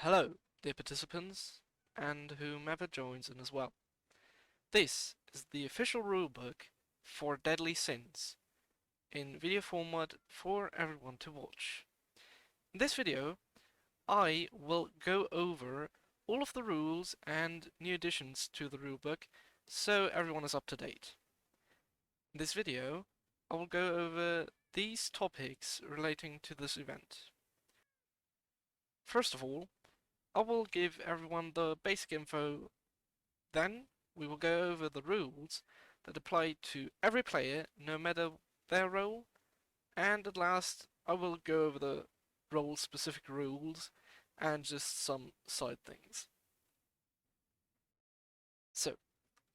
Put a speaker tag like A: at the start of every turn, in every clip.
A: Hello, dear participants, and whomever joins in as well. This is the official rulebook for Deadly Sins, in video format for everyone to watch. In this video, I will go over all of the rules and new additions to the rulebook, so everyone is up to date. In this video, I will go over these topics relating to this event. First of all, I will give everyone the basic info, then we will go over the rules that apply to every player, no matter their role, and at last I will go over the role-specific rules and just some side things. So,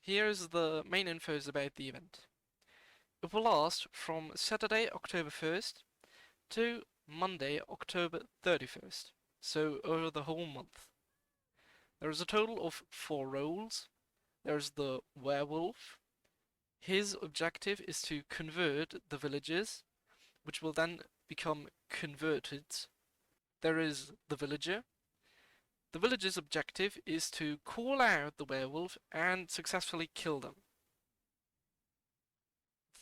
A: here's the main infos about the event. It will last from Saturday, October 1st to Monday, October 31st, so over the whole month. There is a total of 4 roles. There's the Werwolf. His objective is to convert the villages, which will then become converted. There is the Villager. The Villager's objective is to call out the werewolf and successfully kill them.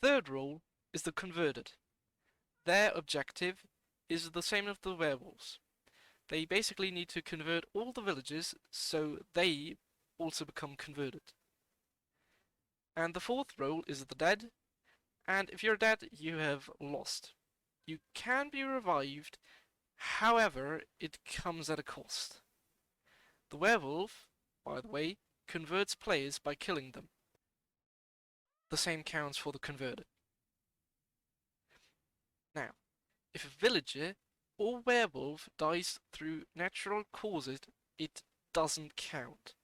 A: Third role is the Converted. Their objective is the same as the werewolves. They basically need to convert all the villages so they also become converted. And the fourth role is the Dead, and if you're dead, you have lost. You can be revived, however, it comes at a cost. The werewolf, by the way, converts players by killing them. The same counts for the converted. Now, if a villager or werewolf dies through natural causes, it doesn't count.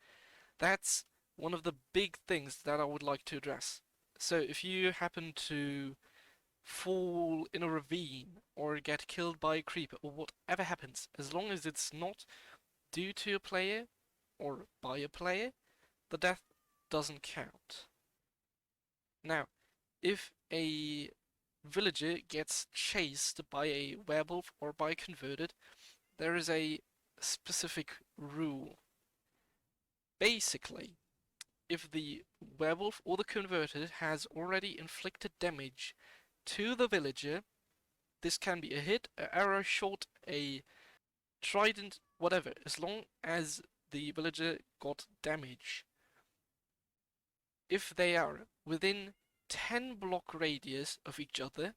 A: That's one of the big things that I would like to address. So if you happen to fall in a ravine or get killed by a creeper or whatever happens, as long as it's not due to a player or by a player, the death doesn't count. Now, if a villager gets chased by a werewolf or by a converted, there is a specific rule. Basically, if the werewolf or the converted has already inflicted damage to the villager, this can be a hit, an arrow shot, a trident, whatever, as long as the villager got damage. If they are within 10 block radius of each other,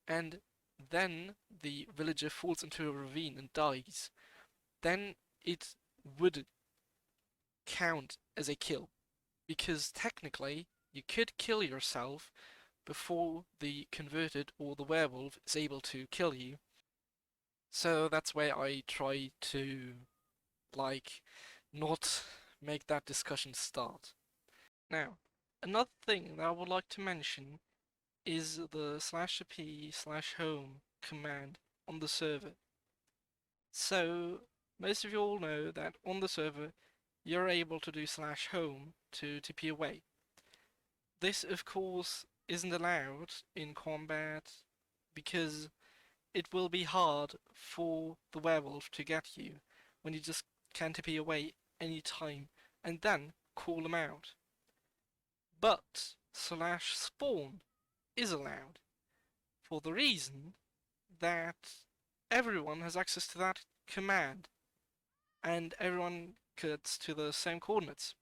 A: and then the villager falls into a ravine and dies, then it would count as a kill. Because technically, you could kill yourself before the converted or the werewolf is able to kill you. So that's why I try to, not make that discussion start. Now, another thing that I would like to mention is the /p/home command on the server. So, most of you all know that on the server, you're able to do /home to TP away. This, of course, isn't allowed in combat because it will be hard for the werewolf to get you when you just can TP away any time and then call them out. But /spawn is allowed for the reason that everyone has access to that command and everyone gets to the same coordinates.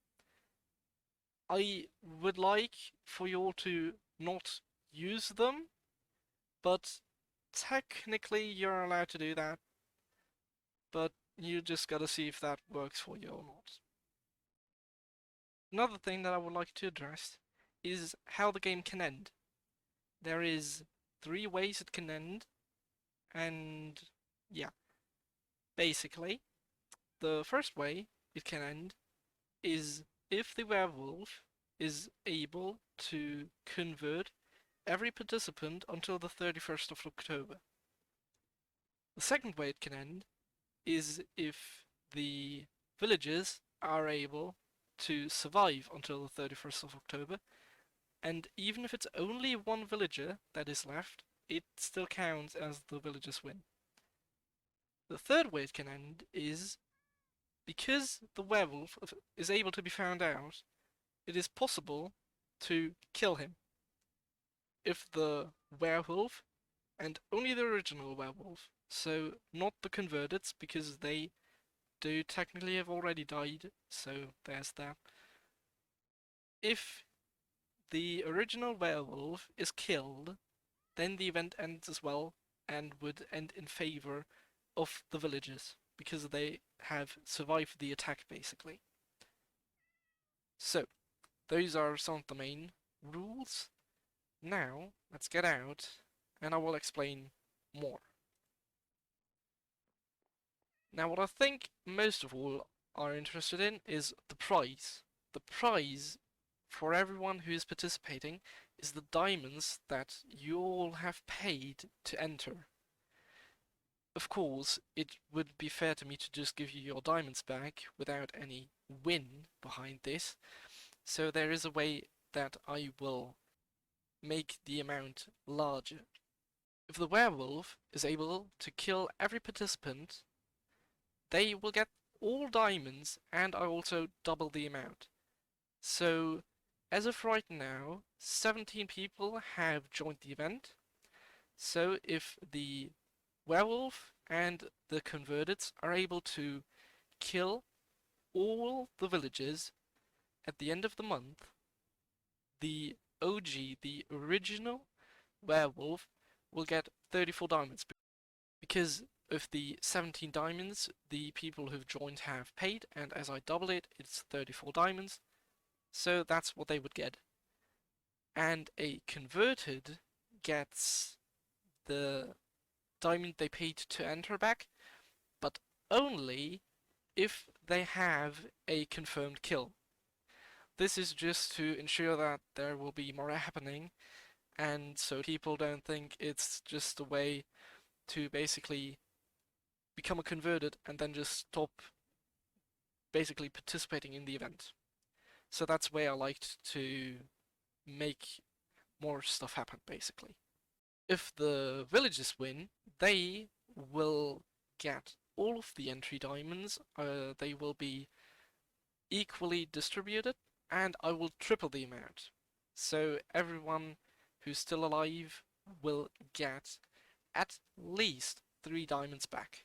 A: I would like for you all to not use them, but technically you're allowed to do that, but you just gotta see if that works for you or not. Another thing that I would like to address is how the game can end. There is 3 ways it can end, and yeah. Basically, the first way it can end is if the werewolf is able to convert every participant until the 31st of October. The second way it can end is if the villagers are able to survive until the 31st of October, and even if it's only 1 villager that is left, it still counts as the villagers win. The third way it can end is Because the werewolf is able to be found out, it is possible to kill him. If the werewolf, and only the original werewolf, so not the converted, because they do technically have already died, so there's that. If the original werewolf is killed, then the event ends as well, and would end in favor of the villagers, because they have survived the attack, basically. So, those are some of the main rules. Now, let's get out, and I will explain more. Now, what I think most of all are interested in is the prize. The prize for everyone who is participating is the diamonds that you all have paid to enter. Of course, it would be fair to me to just give you your diamonds back without any win behind this, so there is a way that I will make the amount larger. If the werewolf is able to kill every participant, they will get all diamonds, and I also double the amount. So, as of right now, 17 people have joined the event. So if the werewolf and the converted are able to kill all the villagers at the end of the month, the OG, the original werewolf, will get 34 diamonds. Because of the 17 diamonds the people who've joined have paid, and as I double it, it's 34 diamonds. So that's what they would get. And a converted gets the diamond they paid to enter back, but only if they have a confirmed kill. This is just to ensure that there will be more happening, and so people don't think it's just a way to basically become a converted and then just stop basically participating in the event. So that's where I liked to make more stuff happen, basically. If the villagers win, they will get all of the entry diamonds. They will be equally distributed, and I will triple the amount. So everyone who's still alive will get at least 3 diamonds back.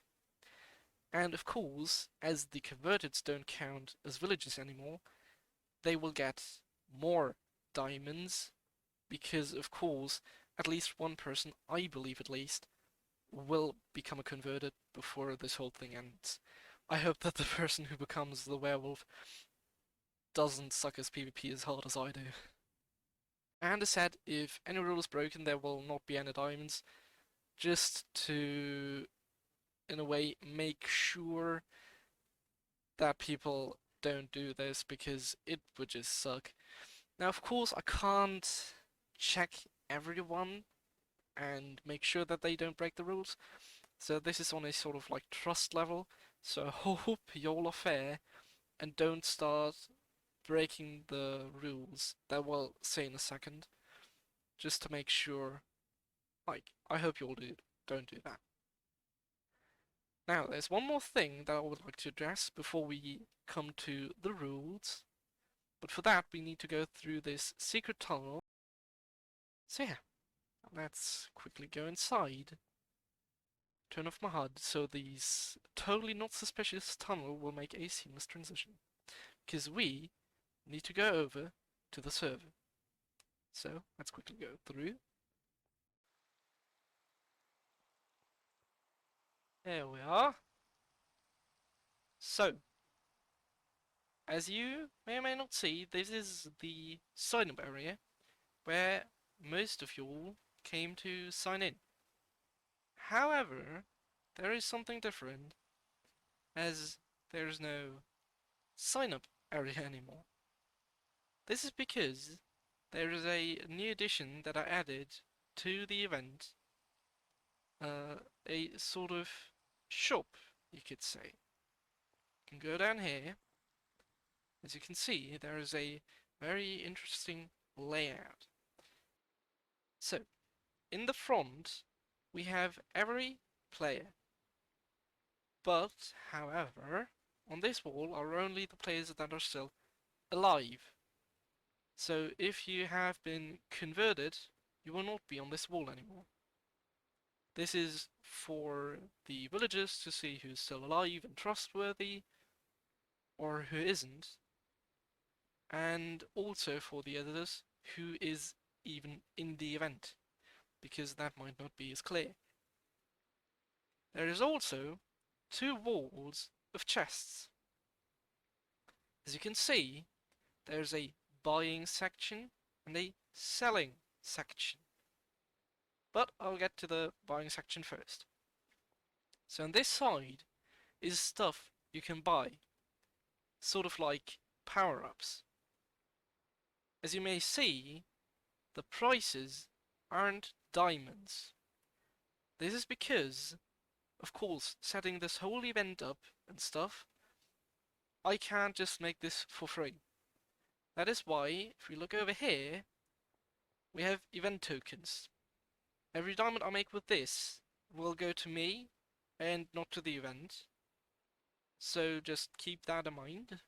A: And of course, as the converteds don't count as villagers anymore, they will get more diamonds, because of course at least one person, I believe at least, will become a converted before this whole thing ends. I hope that the person who becomes the werewolf doesn't suck as PvP as hard as I do. And as said, if any rule is broken, there will not be any diamonds, just to, in a way, make sure that people don't do this, because it would just suck. Now, of course, I can't check everyone and make sure that they don't break the rules, so this is on a sort of like trust level, so I hope y'all are fair and don't start breaking the rules that we'll say in a second, just to make sure, like, I hope you all don't do that. Now, there's one more thing that I would like to address before we come to the rules, but for that we need to go through this secret tunnel. So yeah, let's quickly go inside, turn off my HUD, so these totally not suspicious tunnel will make a seamless transition, because we need to go over to the server. So let's quickly go through. There we are. So, as you may or may not see, this is the sign-up area where most of you came to sign in. However, there is something different, as there is no sign-up area anymore. This is because there is a new addition that I added to the event, a sort of shop, you could say. You can go down here. As you can see, there is a very interesting layout. So, in the front, we have every player. But, however, on this wall are only the players that are still alive. So if you have been converted, you will not be on this wall anymore. This is for the villagers to see who's still alive and trustworthy, or who isn't, and also for the editors who is even in the event, because that might not be as clear. There is also 2 walls of chests. As you can see, there's a buying section and a selling section. But I'll get to the buying section first. So on this side is stuff you can buy, sort of like power-ups. As you may see, the prices aren't diamonds. This is because, of course, setting this whole event up and stuff, I can't just make this for free. That is why, if we look over here, we have event tokens. Every diamond I make with this will go to me and not to the event. So just keep that in mind.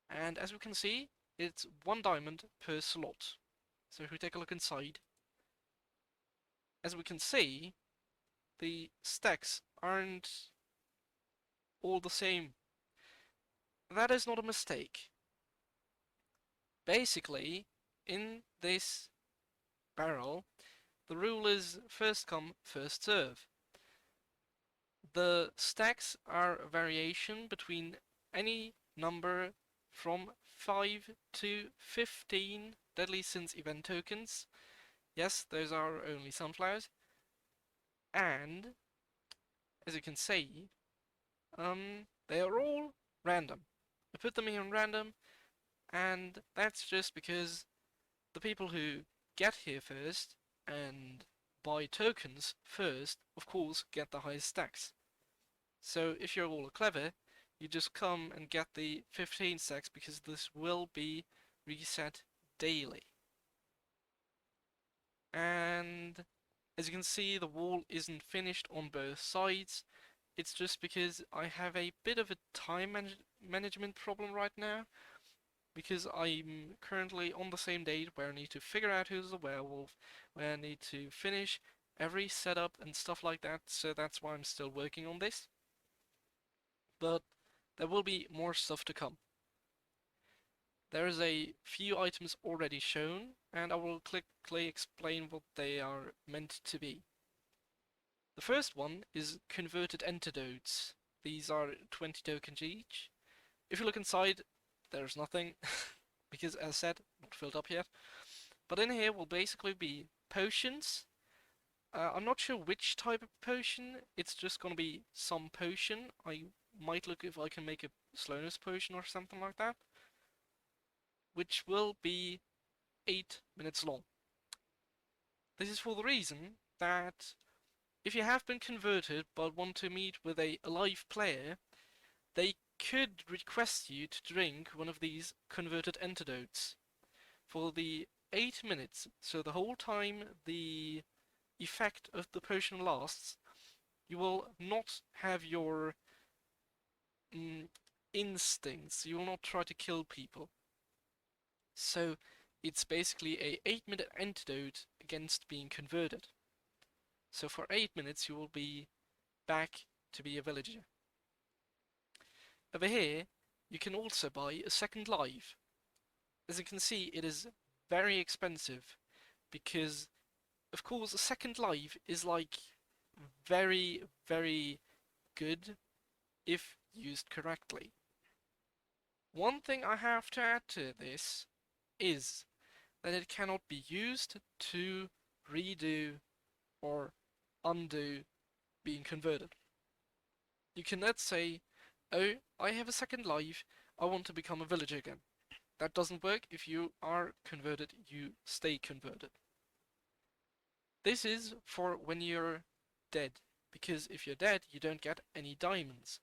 A: And as we can see, it's 1 diamond per slot. So if we take a look inside, as we can see, the stacks aren't all the same. That is not a mistake. Basically, in this barrel, the rule is first come, first serve. The stacks are a variation between any number from 5 to 15 DeadlySins event tokens. Yes, those are only sunflowers. And, as you can see, they are all random. I put them here on random, and that's just because the people who get here first and buy tokens first, of course, get the highest stacks. So if you're all clever, you just come and get the 15 stacks because this will be reset daily. And as you can see, the wall isn't finished on both sides. It's just because I have a bit of a time management problem right now, because I'm currently on the same date where I need to figure out who's the werewolf, where I need to finish every setup and stuff like that, so that's why I'm still working on this. But there will be more stuff to come. There is a few items already shown, and I will quickly explain what they are meant to be. The first one is converted antidotes. These are 20 tokens each. If you look inside, there's nothing, because as I said, not filled up yet. But in here will basically be potions. I'm not sure which type of potion, it's just gonna be some potion. I might look if I can make a slowness potion or something like that, which will be 8 minutes long. This is for the reason that if you have been converted but want to meet with a alive player, they could request you to drink one of these converted antidotes for the 8 minutes, so the whole time the effect of the potion lasts, you will not have your instincts, you will not try to kill people. So it's basically a 8-minute antidote against being converted. So for 8 minutes you will be back to be a villager. Over here you can also buy a second life. As you can see, it is very expensive because, of course, a second life is like very, very good if used correctly. One thing I have to add to this is that it cannot be used to redo or undo being converted. You cannot say, oh, I have a second life, I want to become a villager again. That doesn't work. If you are converted, you stay converted. This is for when you're dead, because if you're dead, you don't get any diamonds,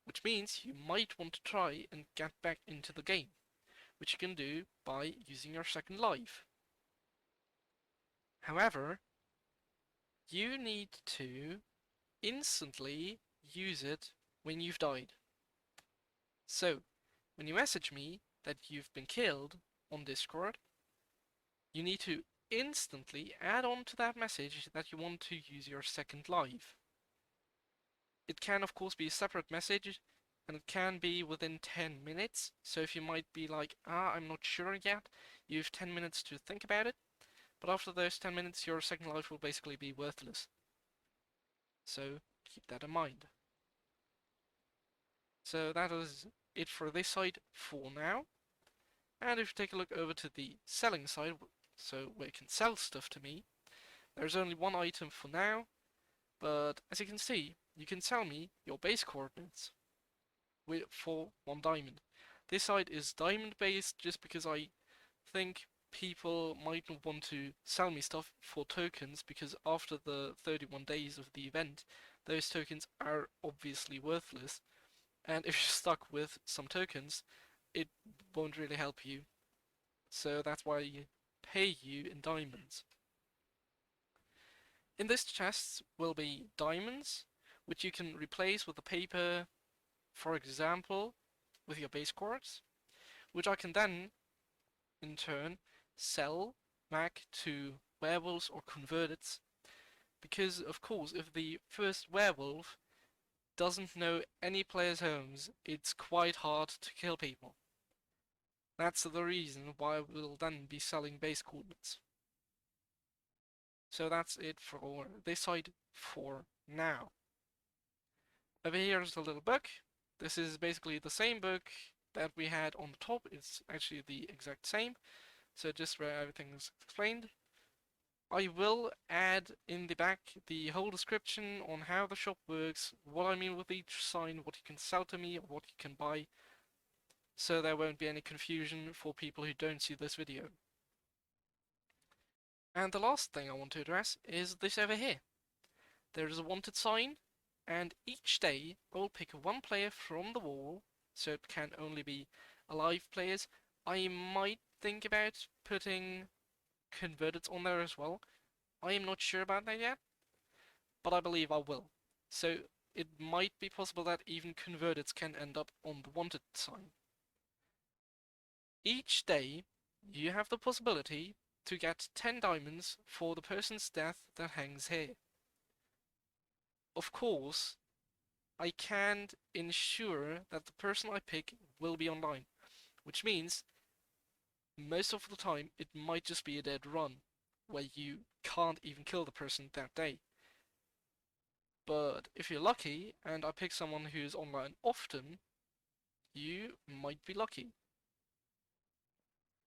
A: which means you might want to try and get back into the game, which you can do by using your second life. However, you need to instantly use it when you've died. So, when you message me that you've been killed on Discord, you need to instantly add on to that message that you want to use your second life. It can of course be a separate message, and it can be within 10 minutes, so if you might be like, I'm not sure yet, you have 10 minutes to think about it, but after those 10 minutes your second life will basically be worthless. So keep that in mind. So that is it for this side for now. And if you take a look over to the selling side, so where you can sell stuff to me, there's only one item for now, but as you can see, you can sell me your base coordinates for 1 diamond. This side is diamond based just because I think people might not want to sell me stuff for tokens, because after the 31 days of the event, those tokens are obviously worthless, and if you're stuck with some tokens, it won't really help you. So that's why I pay you in diamonds. In this chest will be diamonds, which you can replace with a paper, for example, with your base quartz, which I can then, in turn, sell back to werewolves or converteds, because of course if the first werewolf doesn't know any player's homes, it's quite hard to kill people. That's the reason why we'll then be selling base coordinates. So that's it for this side for now. Over here is the little book. This is basically the same book that we had on the top. It's actually the exact same. So just where everything is explained. I will add in the back the whole description on how the shop works, what I mean with each sign, what you can sell to me, or what you can buy, so there won't be any confusion for people who don't see this video. And the last thing I want to address is this over here. There is a wanted sign, and each day I will pick one player from the wall, so it can only be alive players. I might think about putting converted on there as well. I am not sure about that yet, but I believe I will. So it might be possible that even converted can end up on the wanted sign. Each day you have the possibility to get 10 diamonds for the person's death that hangs here. Of course, I can't ensure that the person I pick will be online, which means most of the time it might just be a dead run, where you can't even kill the person that day. But if you're lucky and I pick someone who's online often, you might be lucky.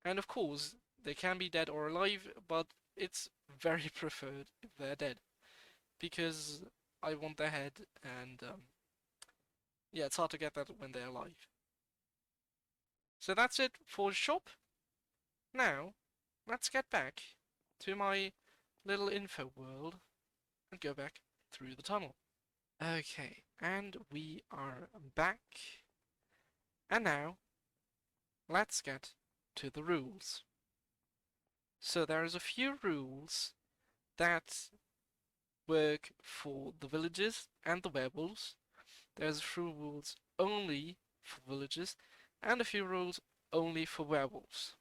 A: And of course, they can be dead or alive, but it's very preferred if they're dead, because I want their head, and yeah, it's hard to get that when they're alive. So that's it for the shop. Now, let's get back to my little info world and go back through the tunnel. Okay, and we are back. And now, let's get to the rules. So there's a few rules that work for the villagers and the werewolves. There's a few rules only for villagers and a few rules only for werewolves.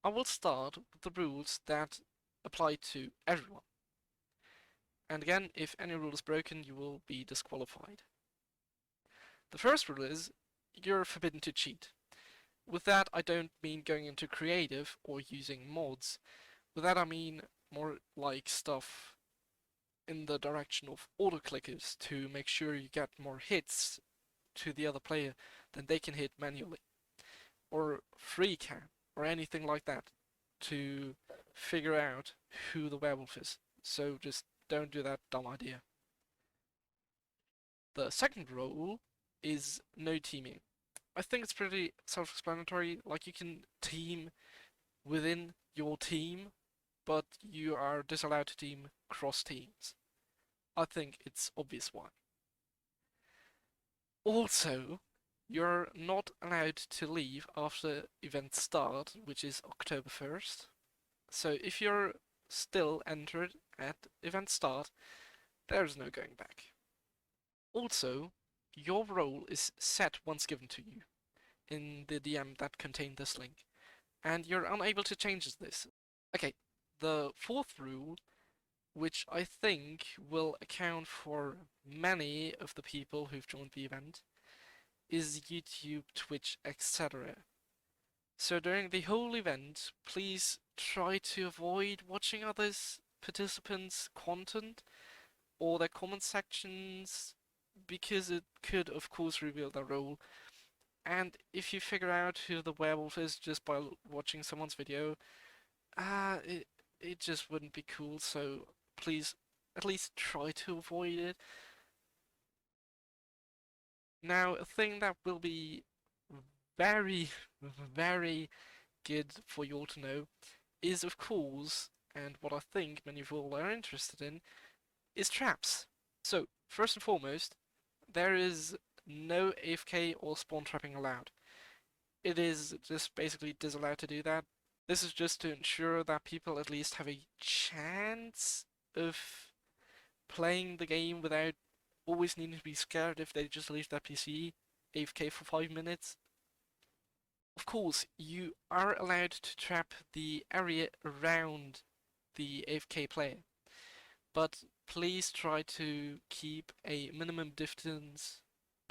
A: I will start with the rules that apply to everyone. And again, if any rule is broken, you will be disqualified. The first rule is you're forbidden to cheat. With that, I don't mean going into creative or using mods. With that, I mean more like stuff in the direction of auto clickers to make sure you get more hits to the other player than they can hit manually, or free cam, or anything like that to figure out who the werewolf is. So just don't do that dumb idea. The second rule is no teaming. I think it's pretty self-explanatory. Like, you can team within your team, but you are disallowed to team cross teams. I think it's obvious why. Also, you're not allowed to leave after event start, which is October 1st. So if you're still entered at event start, there's no going back. Also, your role is set once given to you in the DM that contained this link, and you're unable to change this. Okay, the fourth rule, which I think will account for many of the people who've joined the event, is YouTube, Twitch, etc. So during the whole event, please try to avoid watching others participants' content or their comment sections because it could of course reveal their role. And if you figure out who the werewolf is just by watching someone's video, it just wouldn't be cool, so please at least try to avoid it. Now, a thing that will be very, very good for you all to know is, of course, and what I think many of you all are interested in, is traps. So, first and foremost, there is no AFK or spawn trapping allowed. It is just basically disallowed to do that. This is just to ensure that people at least have a chance of playing the game without always needing to be scared if they just leave their PC AFK for 5 minutes. Of course, you are allowed to trap the area around the AFK player, but please try to keep a minimum distance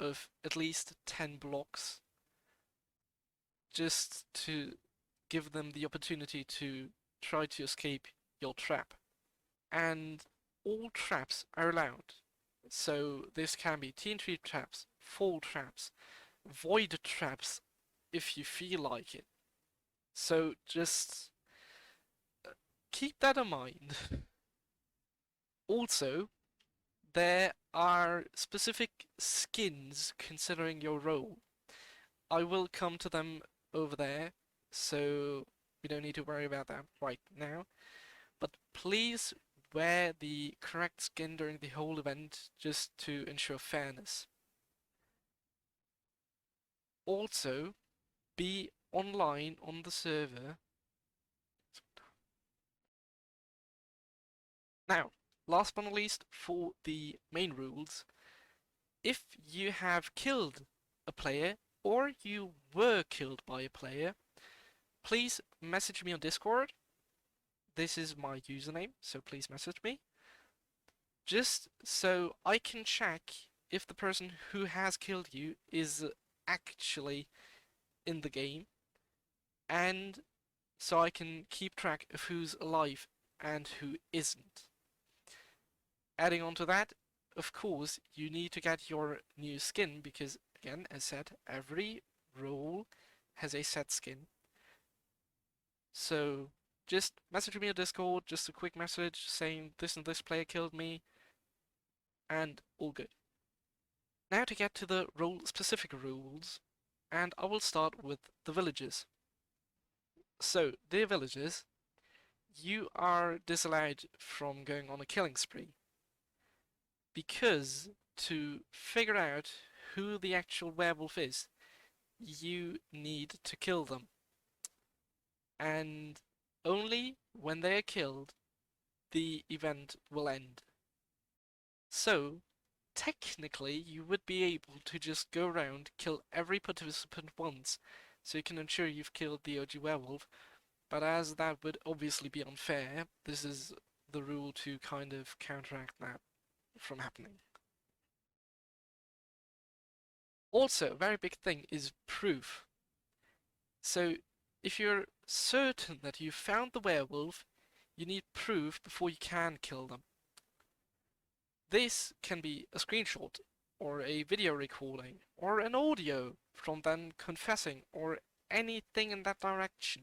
A: of at least 10 blocks just to give them the opportunity to try to escape your trap. And all traps are allowed. So this can be TNT traps, fall traps, void traps if you feel like it. So just keep that in mind. Also, there are specific skins considering your role. I will come to them over there, so we don't need to worry about that right now. But please wear the correct skin during the whole event just to ensure fairness. Also, be online on the server. Now, last but not least, for the main rules, if you have killed a player or you were killed by a player, please message me on Discord. This is my username, so please message me. Just so I can check if the person who has killed you is actually in the game, and so I can keep track of who's alive and who isn't. Adding on to that, of course, you need to get your new skin because, again, as said, every role has a set skin. So just message me on Discord, just a quick message saying this and this player killed me, and all good. Now to get to the role-specific rules, and I will start with the villagers. So, dear villagers, you are disallowed from going on a killing spree, because to figure out who the actual werewolf is, you need to kill them. And only when they are killed, the event will end. So, technically, you would be able to just go around, kill every participant once, so you can ensure you've killed the OG werewolf, but as that would obviously be unfair, this is the rule to kind of counteract that from happening. Also, a very big thing is proof. So, if you're certain that you found the werewolf, you need proof before you can kill them. This can be a screenshot, or a video recording, or an audio from them confessing, or anything in that direction,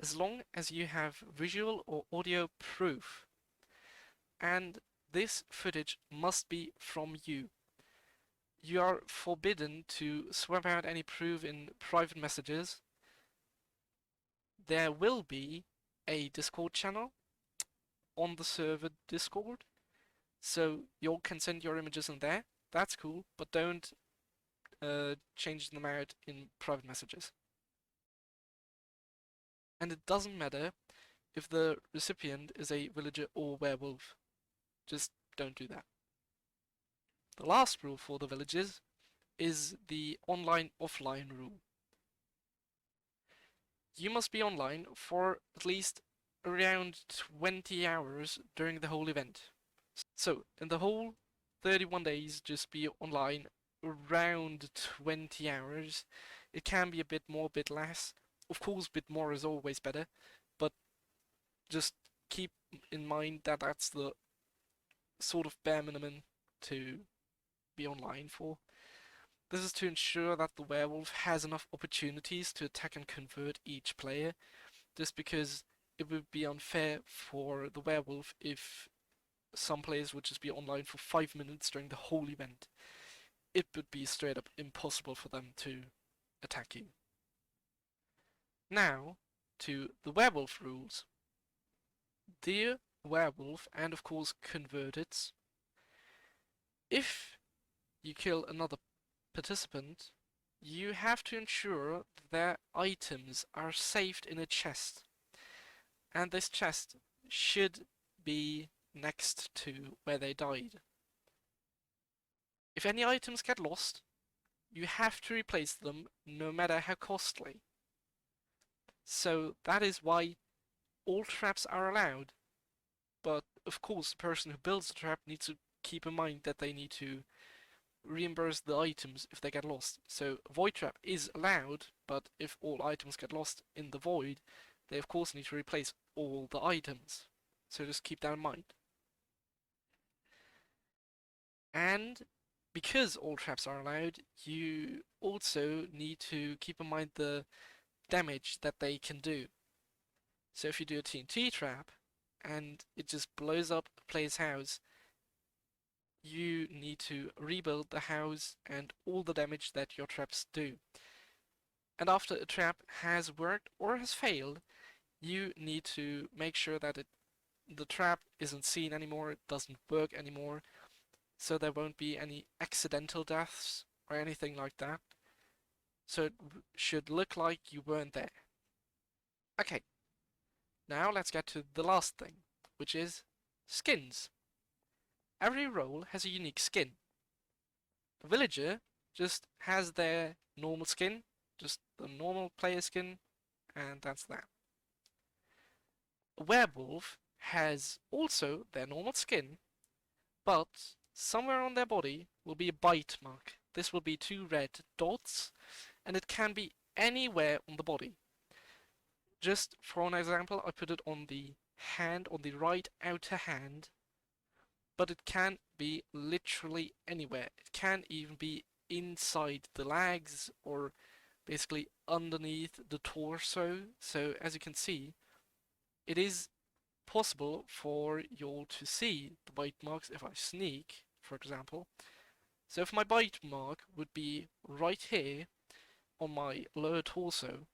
A: as long as you have visual or audio proof. And this footage must be from you. You are forbidden to swap out any proof in private messages. There will be a Discord channel on the server Discord, so you all can send your images in there. That's cool, but don't change them out in private messages. And it doesn't matter if the recipient is a villager or werewolf. Just don't do that. The last rule for the villages is the online-offline rule. You must be online for at least around 20 hours during the whole event. So, in the whole 31 days, just be online around 20 hours. It can be a bit more, a bit less. Of course, a bit more is always better, but just keep in mind that that's the sort of bare minimum to be online for. This is to ensure that the werewolf has enough opportunities to attack and convert each player, just because it would be unfair for the werewolf if some players would just be online for 5 minutes during the whole event. It would be straight up impossible for them to attack you. Now, to the werewolf rules. Dear werewolf, and of course converted, if you kill another participant, you have to ensure their items are saved in a chest. And this chest should be next to where they died. If any items get lost, you have to replace them no matter how costly. So that is why all traps are allowed. But of course the person who builds the trap needs to keep in mind that they need to reimburse the items if they get lost. So a void trap is allowed, but if all items get lost in the void, they of course need to replace all the items. So just keep that in mind. And because all traps are allowed, you also need to keep in mind the damage that they can do. So if you do a TNT trap and it just blows up a player's house, you need to rebuild the house and all the damage that your traps do. And after a trap has worked or has failed, you need to make sure that the trap isn't seen anymore, it doesn't work anymore, so there won't be any accidental deaths or anything like that. So it should look like you weren't there. Okay, now let's get to the last thing, which is skins. Every role has a unique skin. A villager just has their normal skin, just the normal player skin, and that's that. A werewolf has also their normal skin, but somewhere on their body will be a bite mark. This will be 2 red dots, and it can be anywhere on the body. Just for an example, I put it on the hand, on the right outer hand, but it can be literally anywhere. It can even be inside the legs or basically underneath the torso. So as you can see, it is possible for you all to see the bite marks if I sneak, for example. So if my bite mark would be right here on my lower torso,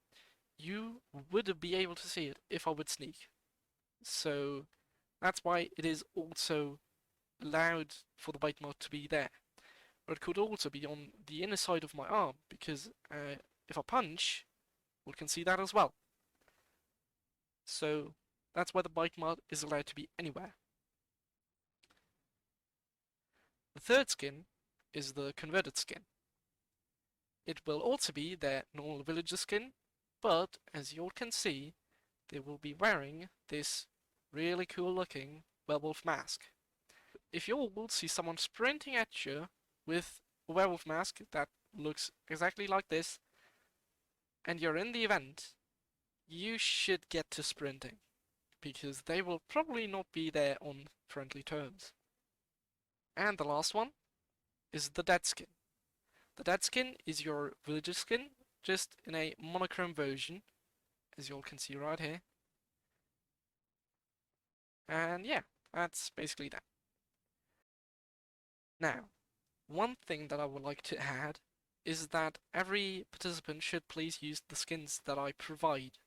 A: you would be able to see it if I would sneak. So that's why it is also allowed for the bite mark to be there. Or it could also be on the inner side of my arm, because if I punch, we can see that as well. So that's why the bite mark is allowed to be anywhere. The third skin is the converted skin. It will also be their normal villager skin, but as you all can see, they will be wearing this really cool looking werewolf mask. If you all will see someone sprinting at you with a werewolf mask that looks exactly like this, and you're in the event, you should get to sprinting, because they will probably not be there on friendly terms. And the last one is the dead skin. The dead skin is your villager skin, just in a monochrome version, as you all can see right here. And yeah, that's basically that. Now, one thing that I would like to add is that every participant should please use the skins that I provide.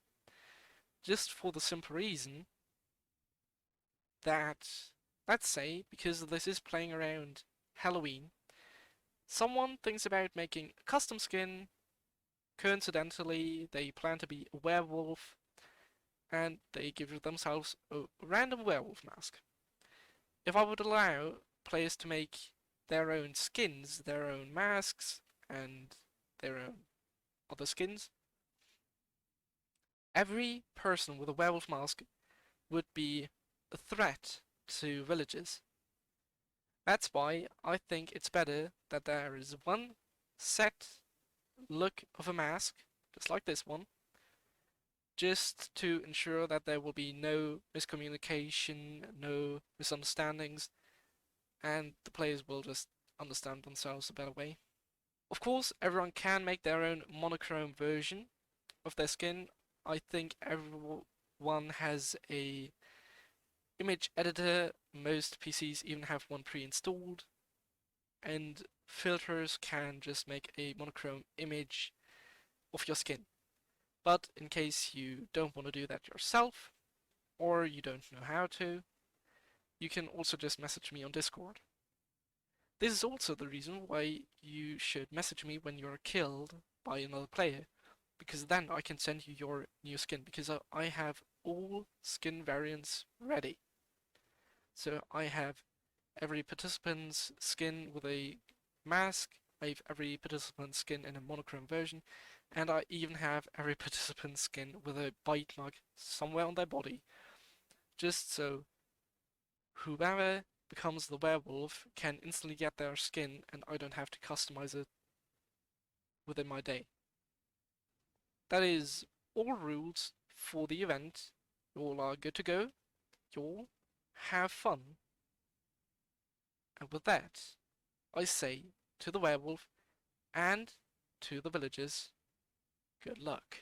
A: Just for the simple reason that, let's say, because this is playing around Halloween, someone thinks about making a custom skin, coincidentally they plan to be a werewolf, and they give themselves a random werewolf mask. If I would allow players to make their own skins, their own masks, and their own other skins. Every person with a werewolf mask would be a threat to villagers. That's why I think it's better that there is one set look of a mask, just like this one, just to ensure that there will be no miscommunication, no misunderstandings, and the players will just understand themselves a better way. Of course, everyone can make their own monochrome version of their skin. I think everyone has a image editor. Most PCs even have one pre-installed, and filters can just make a monochrome image of your skin. But in case you don't want to do that yourself, or you don't know how to, you can also just message me on Discord. This is also the reason why you should message me when you're killed by another player, because then I can send you your new skin, because I have all skin variants ready. So I have every participant's skin with a mask, I have every participant's skin in a monochrome version, and I even have every participant's skin with a bite mark somewhere on their body, just so whoever becomes the werewolf can instantly get their skin and I don't have to customize it within my day. That is all rules for the event. You all are good to go. You all have fun. And with that, I say to the werewolf and to the villagers, good luck.